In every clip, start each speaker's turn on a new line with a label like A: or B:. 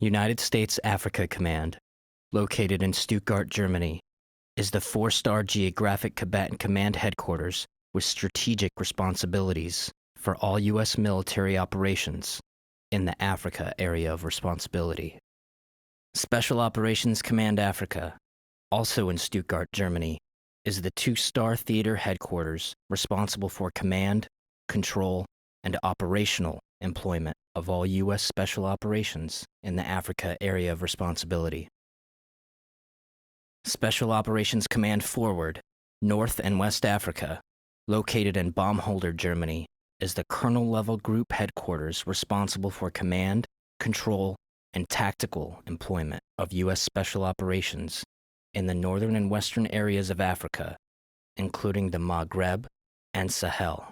A: United States Africa Command, located in Stuttgart, Germany, is the four-star geographic combatant command headquarters with strategic responsibilities for all U.S. military operations in the Africa area of responsibility. Special Operations Command Africa, also in Stuttgart, Germany, is the two-star theater headquarters responsible for command, control, and operational employment of all U.S. special operations in the Africa area of responsibility. Special Operations Command Forward, North and West Africa, located in Baumholder, Germany, is the colonel-level group headquarters responsible for command, control, and tactical employment of U.S. special operations in the northern and western areas of Africa, including the Maghreb and Sahel.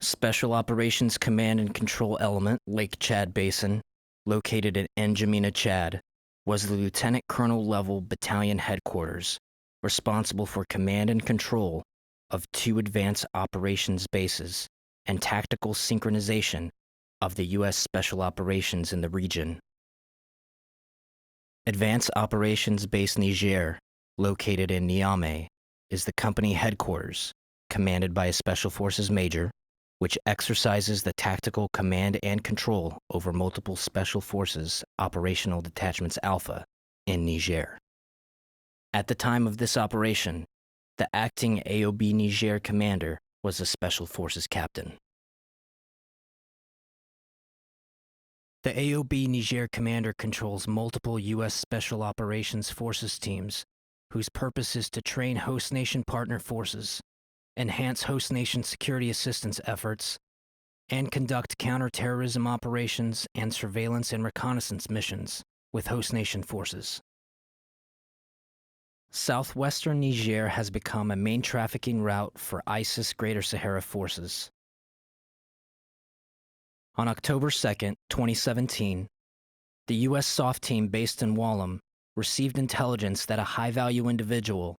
A: Special Operations Command and Control Element, Lake Chad Basin, located in N'Djamena, Chad, was the lieutenant colonel level battalion headquarters responsible for command and control of two advanced operations bases and tactical synchronization of the U.S. special operations in the region. Advanced Operations Base Niger, located in Niamey, is the company headquarters, commanded by a Special Forces Major, which exercises the tactical command and control over multiple Special Forces Operational Detachments Alpha in Niger. At the time of this operation, the acting AOB Niger commander was a Special Forces captain. The AOB Niger commander controls multiple U.S. Special Operations Forces teams, whose purpose is to train host nation partner forces, enhance host nation security assistance efforts, and conduct counterterrorism operations and surveillance and reconnaissance missions with host nation forces. Southwestern Niger has become a main trafficking route for ISIS Greater Sahara forces. On October 2, 2017, the U.S. SOF team based in Wallam received intelligence that a high-value individual,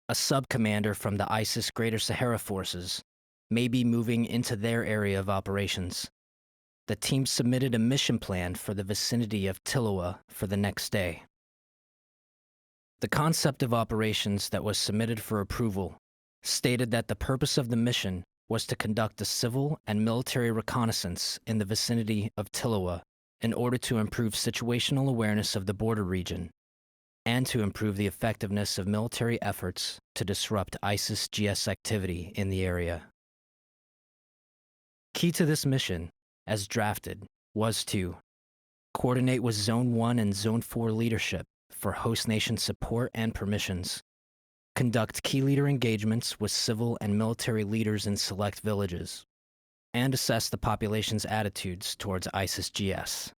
A: a sub-commander from the ISIS Greater Sahara forces, may be moving into their area of operations. The team submitted a mission plan for the vicinity of Tiloa for the next day. The concept of operations that was submitted for approval stated that the purpose of the mission was to conduct a civil and military reconnaissance in the vicinity of Tiloa in order to improve situational awareness of the border region and to improve the effectiveness of military efforts to disrupt ISIS-GS activity in the area. Key to this mission, as drafted, was to coordinate with Zone 1 and Zone 4 leadership for host nation support and permissions, conduct key leader engagements with civil and military leaders in select villages, and assess the population's attitudes towards ISIS-GS.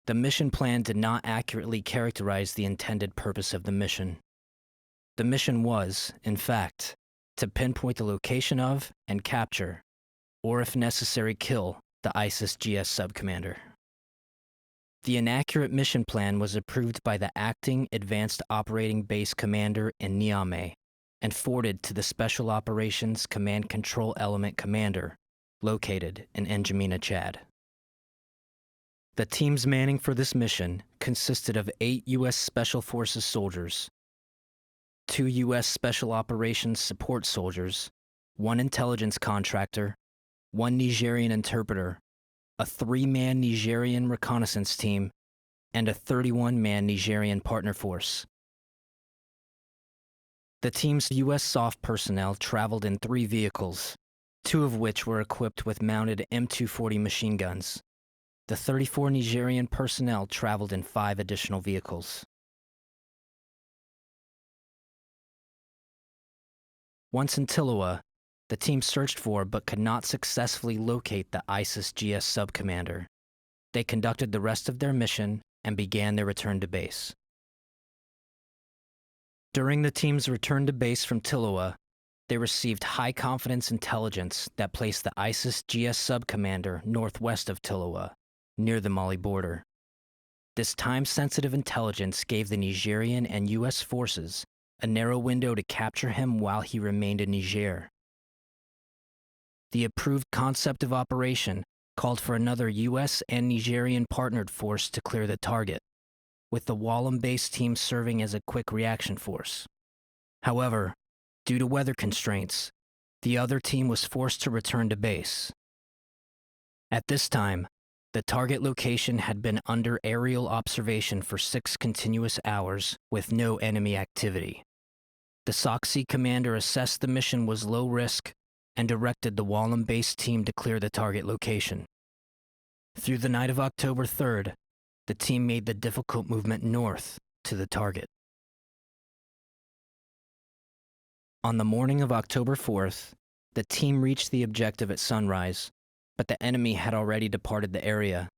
A: The mission plan did not accurately characterize the intended purpose of the mission. The mission was, in fact, to pinpoint the location of and capture, or if necessary kill, the ISIS-GS subcommander. The inaccurate mission plan was approved by the acting Advanced Operating Base Commander in Niamey and forwarded to the Special Operations Command Control Element Commander, located in N'Djamena, Chad. The team's manning for this mission consisted of 8 U.S. Special Forces soldiers, 2 U.S. Special Operations support soldiers, 1 intelligence contractor, 1 Nigerian interpreter, a 3-man Nigerian reconnaissance team, and a 31-man Nigerian partner force. The team's U.S. SOF personnel traveled in 3 vehicles, 2 of which were equipped with mounted M240 machine guns. The 34 Nigerian personnel traveled in 5 additional vehicles. Once in Tiloa, the team searched for but could not successfully locate the ISIS-GS subcommander. They conducted the rest of their mission and began their return to base. During the team's return to base from Tiloa, they received high-confidence intelligence that placed the ISIS-GS subcommander northwest of Tiloa, near the Mali border. This time-sensitive intelligence gave the Nigerian and U.S. forces a narrow window to capture him while he remained in Niger. The approved concept of operation called for another U.S. and Nigerian partnered force to clear the target, with the Wallam-based team serving as a quick reaction force. However, due to weather constraints, the other team was forced to return to base. At this time, the target location had been under aerial observation for 6 continuous hours with no enemy activity. The SOCC commander assessed the mission was low risk and directed the Wallam-based team to clear the target location. Through the night of October 3rd, the team made the difficult movement north to the target. On the morning of October 4th, the team reached the objective at sunrise, but the enemy had already departed the area.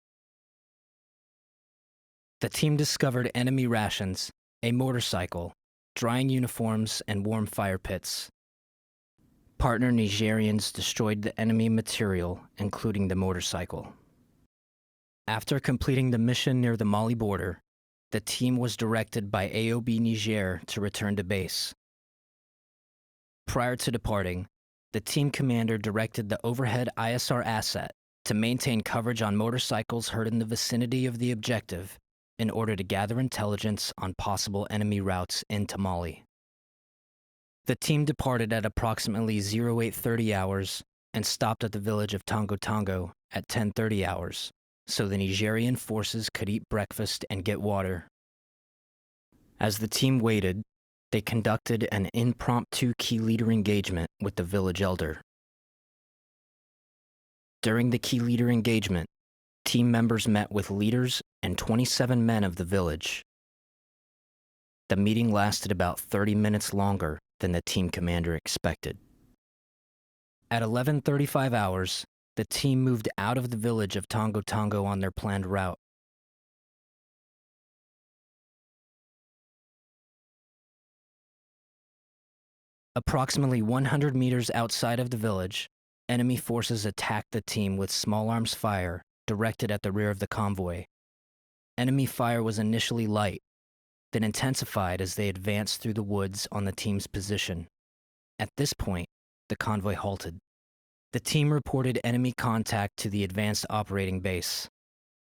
A: The team discovered enemy rations, a motorcycle, drying uniforms, and warm fire pits. Partner Nigerians destroyed the enemy material, including the motorcycle. After completing the mission near the Mali border, the team was directed by AOB Niger to return to base. Prior to departing, the team commander directed the overhead ISR asset to maintain coverage on motorcycles heard in the vicinity of the objective in order to gather intelligence on possible enemy routes into Mali. The team departed at approximately 0830 hours and stopped at the village of Tongo at 1030 hours, so the Nigerian forces could eat breakfast and get water. As the team waited, they conducted an impromptu key leader engagement with the village elder. During the key leader engagement, team members met with leaders and 27 men of the village. The meeting lasted about 30 minutes longer than the team commander expected. At 11:35 hours, the team moved out of the village of Tongo on their planned route. Approximately 100 meters outside of the village, enemy forces attacked the team with small arms fire directed at the rear of the convoy. Enemy fire was initially light, then intensified as they advanced through the woods on the team's position. At this point, the convoy halted. The team reported enemy contact to the Advanced Operating Base.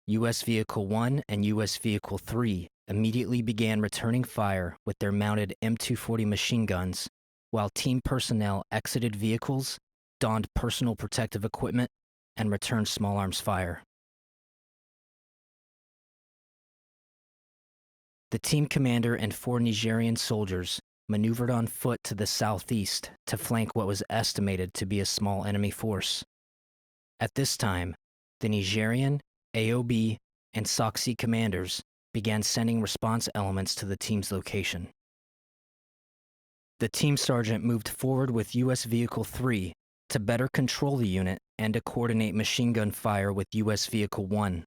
A: U.S. Vehicle 1 and U.S. Vehicle 3 immediately began returning fire with their mounted M240 machine guns, while team personnel exited vehicles, donned personal protective equipment, and returned small arms fire. The team commander and 4 Nigerian soldiers maneuvered on foot to the southeast to flank what was estimated to be a small enemy force. At this time, the Nigerian, AOB, and SOCC commanders began sending response elements to the team's location. The team sergeant moved forward with U.S. Vehicle 3 to better control the unit and to coordinate machine gun fire with U.S. Vehicle 1.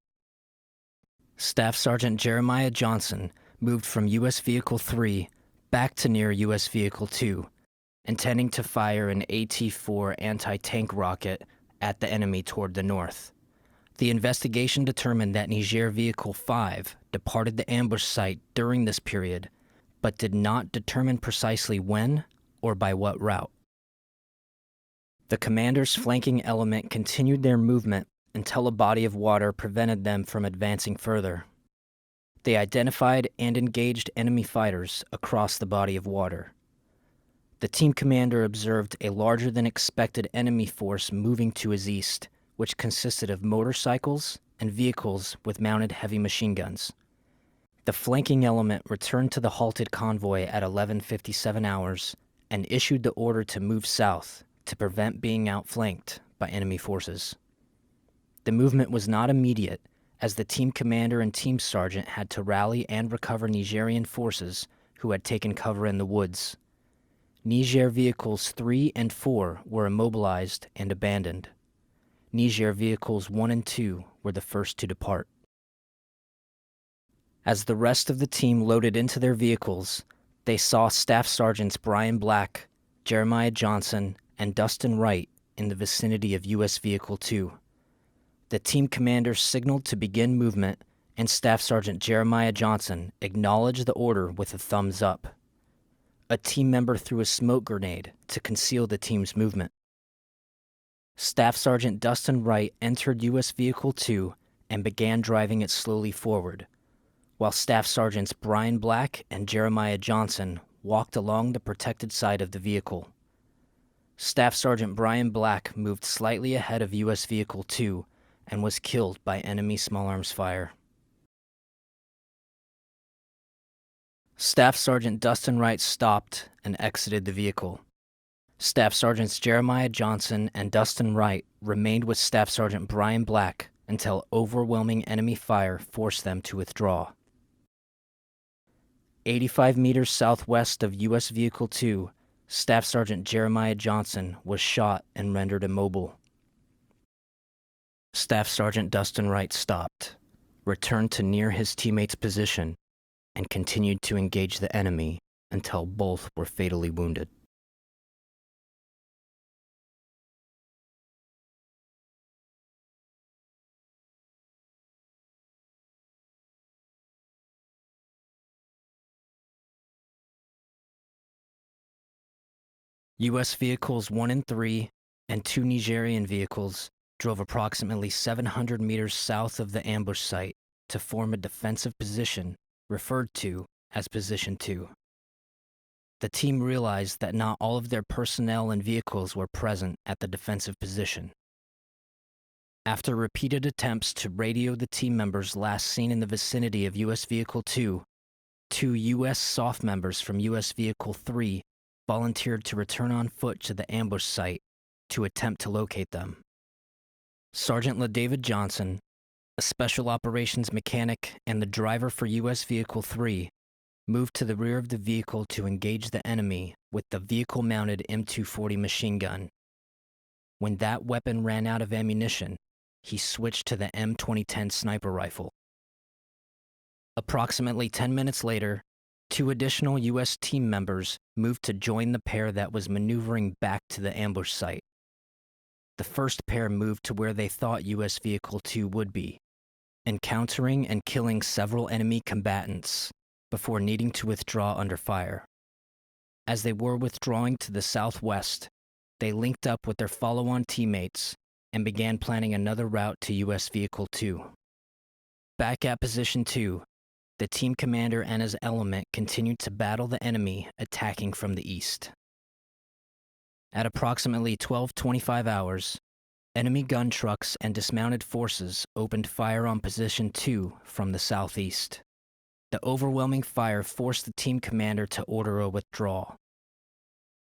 A: Staff Sergeant Jeremiah Johnson moved from U.S. Vehicle 3 back to near U.S. Vehicle 2, intending to fire an AT-4 anti-tank rocket at the enemy toward the north. The investigation determined that Niger Vehicle 5 departed the ambush site during this period, but did not determine precisely when or by what route. The commander's flanking element continued their movement until a body of water prevented them from advancing further. They identified and engaged enemy fighters across the body of water. The team commander observed a larger than expected enemy force moving to his east, which consisted of motorcycles and vehicles with mounted heavy machine guns. The flanking element returned to the halted convoy at 11:57 hours and issued the order to move south to prevent being outflanked by enemy forces. The movement was not immediate, as the team commander and team sergeant had to rally and recover Nigerian forces who had taken cover in the woods. Niger Vehicles 3 and 4 were immobilized and abandoned. Niger Vehicles 1 and 2 were the first to depart. As the rest of the team loaded into their vehicles, they saw Staff Sergeants Brian Black, Jeremiah Johnson, and Dustin Wright in the vicinity of U.S. Vehicle 2. The team commander signaled to begin movement, and Staff Sergeant Jeremiah Johnson acknowledged the order with a thumbs up. A team member threw a smoke grenade to conceal the team's movement. Staff Sergeant Dustin Wright entered U.S. Vehicle 2 and began driving it slowly forward, while Staff Sergeants Brian Black and Jeremiah Johnson walked along the protected side of the vehicle. Staff Sergeant Brian Black moved slightly ahead of U.S. Vehicle 2 and was killed by enemy small arms fire. Staff Sergeant Dustin Wright stopped and exited the vehicle. Staff Sergeants Jeremiah Johnson and Dustin Wright remained with Staff Sergeant Brian Black until overwhelming enemy fire forced them to withdraw. 85 meters southwest of U.S. Vehicle 2, Staff Sergeant Jeremiah Johnson was shot and rendered immobile. Staff Sergeant Dustin Wright stopped, returned to near his teammate's position, and continued to engage the enemy until both were fatally wounded. U.S. Vehicles 1 and 3 and 2 Nigerian vehicles drove approximately 700 meters south of the ambush site to form a defensive position referred to as Position 2. The team realized that not all of their personnel and vehicles were present at the defensive position. After repeated attempts to radio the team members last seen in the vicinity of U.S. Vehicle 2, 2 U.S. SOF members from U.S. Vehicle 3 volunteered to return on foot to the ambush site to attempt to locate them. Sergeant LaDavid Johnson, a special operations mechanic and the driver for U.S. Vehicle 3, moved to the rear of the vehicle to engage the enemy with the vehicle-mounted M240 machine gun. When that weapon ran out of ammunition, he switched to the M2010 sniper rifle. Approximately 10 minutes later, 2 additional U.S. team members moved to join the pair that was maneuvering back to the ambush site. The first pair moved to where they thought U.S. Vehicle 2 would be, encountering and killing several enemy combatants before needing to withdraw under fire. As they were withdrawing to the southwest, they linked up with their follow-on teammates and began planning another route to U.S. Vehicle 2. Back at Position 2, the team commander and his element continued to battle the enemy attacking from the east. At approximately 12:25 hours, enemy gun trucks and dismounted forces opened fire on Position 2 from the southeast. The overwhelming fire forced the team commander to order a withdrawal.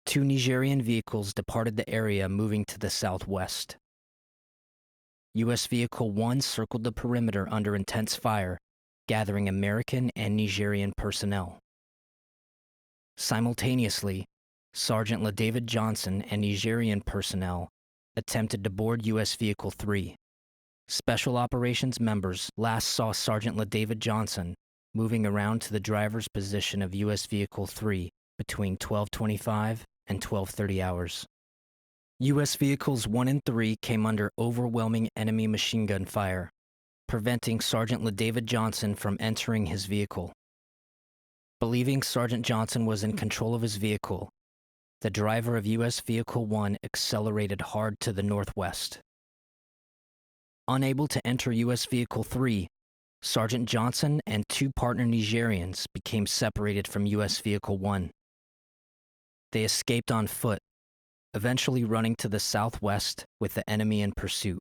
A: 2 Nigerian vehicles departed the area, moving to the southwest. U.S. Vehicle 1 circled the perimeter under intense fire, gathering American and Nigerian personnel. Simultaneously, Sergeant LaDavid Johnson and Nigerian personnel attempted to board U.S. Vehicle 3. Special Operations members last saw Sergeant LaDavid Johnson moving around to the driver's position of U.S. Vehicle 3 between 12:25 and 12:30 hours. U.S. Vehicles 1 and 3 came under overwhelming enemy machine gun fire, preventing Sergeant LaDavid Johnson from entering his vehicle. Believing Sergeant Johnson was in control of his vehicle, the driver of U.S. Vehicle 1 accelerated hard to the northwest. Unable to enter U.S. Vehicle 3, Sergeant Johnson and 2 partner Nigerians became separated from U.S. Vehicle 1. They escaped on foot, eventually running to the southwest with the enemy in pursuit.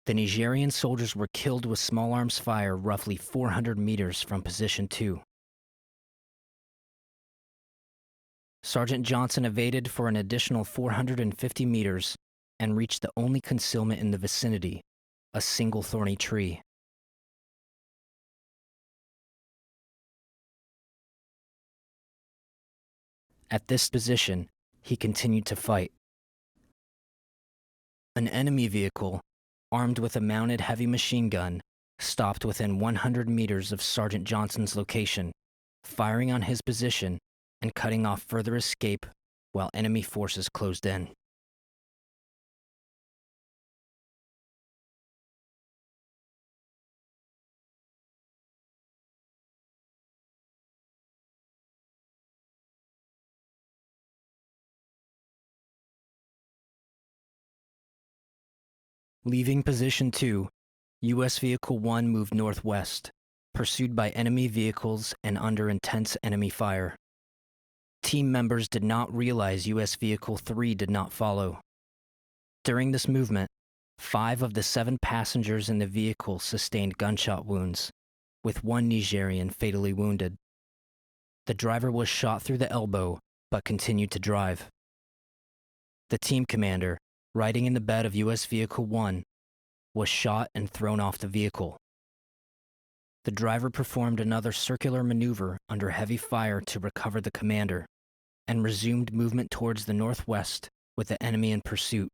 A: The Nigerian soldiers were killed with small arms fire roughly 400 meters from Position 2. Sergeant Johnson evaded for an additional 450 meters and reached the only concealment in the vicinity, a single thorny tree. At this position, he continued to fight. An enemy vehicle, armed with a mounted heavy machine gun, stopped within 100 meters of Sergeant Johnson's location, firing on his position and cutting off further escape while enemy forces closed in. Leaving Position 2, U.S. Vehicle 1 moved northwest, pursued by enemy vehicles and under intense enemy fire. Team members did not realize U.S. Vehicle 3 did not follow. During this movement, 5 of the 7 passengers in the vehicle sustained gunshot wounds, with one Nigerian fatally wounded. The driver was shot through the elbow, but continued to drive. The team commander, riding in the bed of U.S. Vehicle 1, was shot and thrown off the vehicle. The driver performed another circular maneuver under heavy fire to recover the commander, and resumed movement towards the northwest with the enemy in pursuit.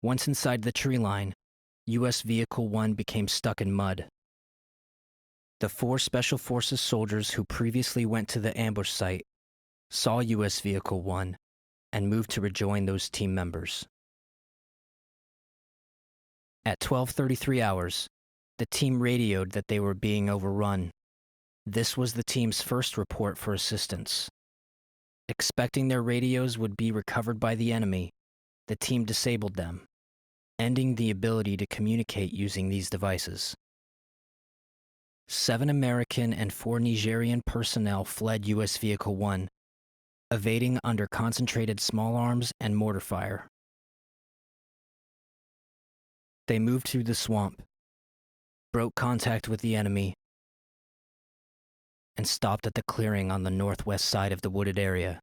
A: Once inside the tree line, U.S. Vehicle 1 became stuck in mud. The 4 Special Forces soldiers who previously went to the ambush site saw U.S. Vehicle 1 and moved to rejoin those team members. At 12:33 hours, the team radioed that they were being overrun. This was the team's first report for assistance. Expecting their radios would be recovered by the enemy, the team disabled them, ending the ability to communicate using these devices. 7 American and 4 Nigerian personnel fled U.S. Vehicle 1, evading under concentrated small arms and mortar fire. They moved through the swamp, broke contact with the enemy, and stopped at the clearing on the northwest side of the wooded area.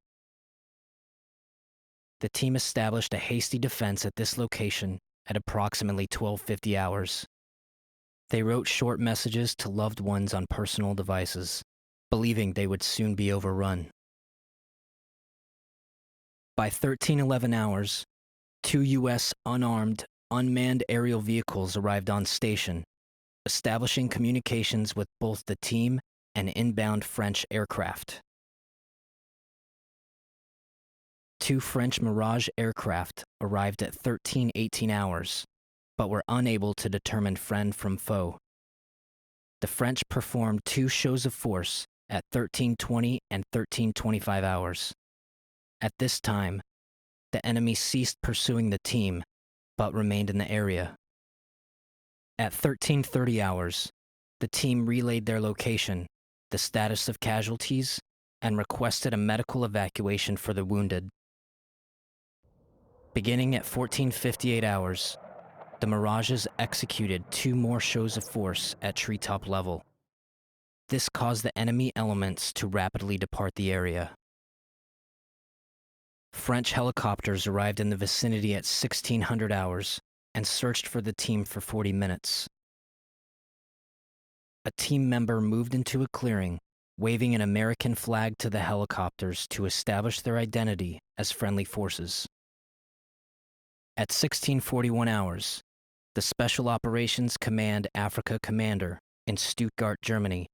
A: The team established a hasty defense at this location at approximately 12:50 hours. They wrote short messages to loved ones on personal devices, believing they would soon be overrun. By 13:11 hours, 2 U.S. unmanned aerial vehicles arrived on station, establishing communications with both the team and inbound French aircraft. 2 French Mirage aircraft arrived at 13:18 hours, but were unable to determine friend from foe. The French performed 2 shows of force at 13:20 and 13:25 hours. At this time, the enemy ceased pursuing the team, but remained in the area. At 13:30 hours, the team relayed their location, the status of casualties, and requested a medical evacuation for the wounded. Beginning at 14:58 hours, the Mirages executed 2 more shows of force at treetop level. This caused the enemy elements to rapidly depart the area. French helicopters arrived in the vicinity at 1600 hours and searched for the team for 40 minutes. A team member moved into a clearing, waving an American flag to the helicopters to establish their identity as friendly forces. At 16:41 hours, the Special Operations Command Africa Commander in Stuttgart, Germany,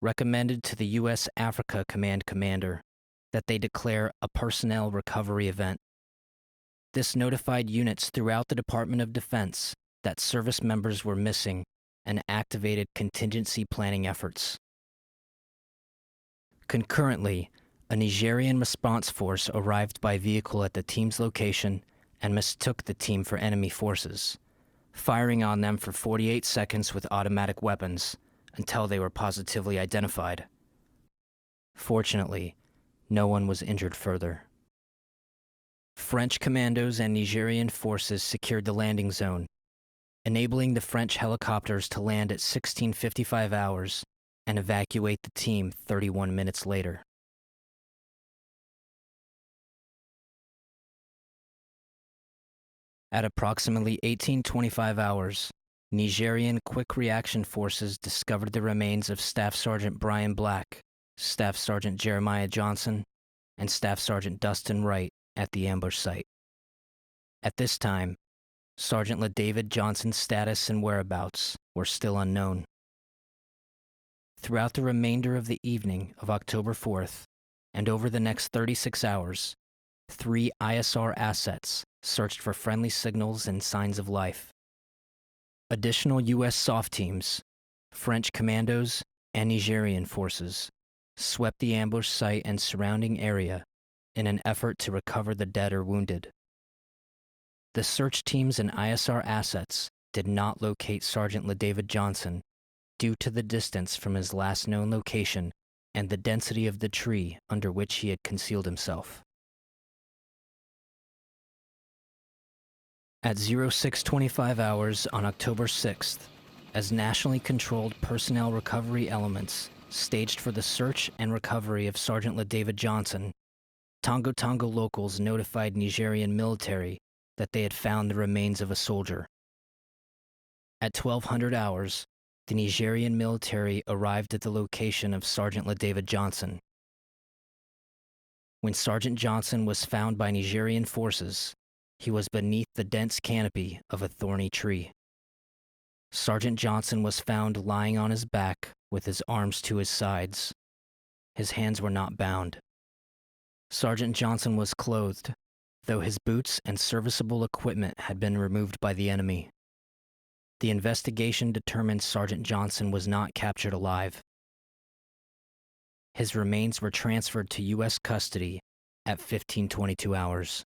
A: recommended to the U.S. Africa Command Commander that they declare a personnel recovery event. This notified units throughout the Department of Defense that service members were missing and activated contingency planning efforts. Concurrently, a Nigerian response force arrived by vehicle at the team's location and mistook the team for enemy forces, firing on them for 48 seconds with automatic weapons until they were positively identified. Fortunately, no one was injured further. French commandos and Nigerian forces secured the landing zone, enabling the French helicopters to land at 16:55 hours and evacuate the team 31 minutes later. At approximately 18:25 hours, Nigerian Quick Reaction Forces discovered the remains of Staff Sergeant Brian Black, Staff Sergeant Jeremiah Johnson, and Staff Sergeant Dustin Wright at the ambush site. At this time, Sergeant LaDavid Johnson's status and whereabouts were still unknown. Throughout the remainder of the evening of October 4th, and over the next 36 hours, 3 ISR assets searched for friendly signals and signs of life. Additional U.S. SOF teams, French commandos, and Nigerian forces swept the ambush site and surrounding area in an effort to recover the dead or wounded. The search teams and ISR assets did not locate Sergeant LaDavid Johnson due to the distance from his last known location and the density of the tree under which he had concealed himself. At 0625 hours on October 6th, as nationally controlled personnel recovery elements staged for the search and recovery of Sergeant LaDavid Johnson, Tongo locals notified Nigerian military that they had found the remains of a soldier. At 1200 hours, the Nigerian military arrived at the location of Sergeant LaDavid Johnson. When Sergeant Johnson was found by Nigerian forces, he was beneath the dense canopy of a thorny tree. Sergeant Johnson was found lying on his back with his arms to his sides. His hands were not bound. Sergeant Johnson was clothed, though his boots and serviceable equipment had been removed by the enemy. The investigation determined Sergeant Johnson was not captured alive. His remains were transferred to U.S. custody at 1522 hours.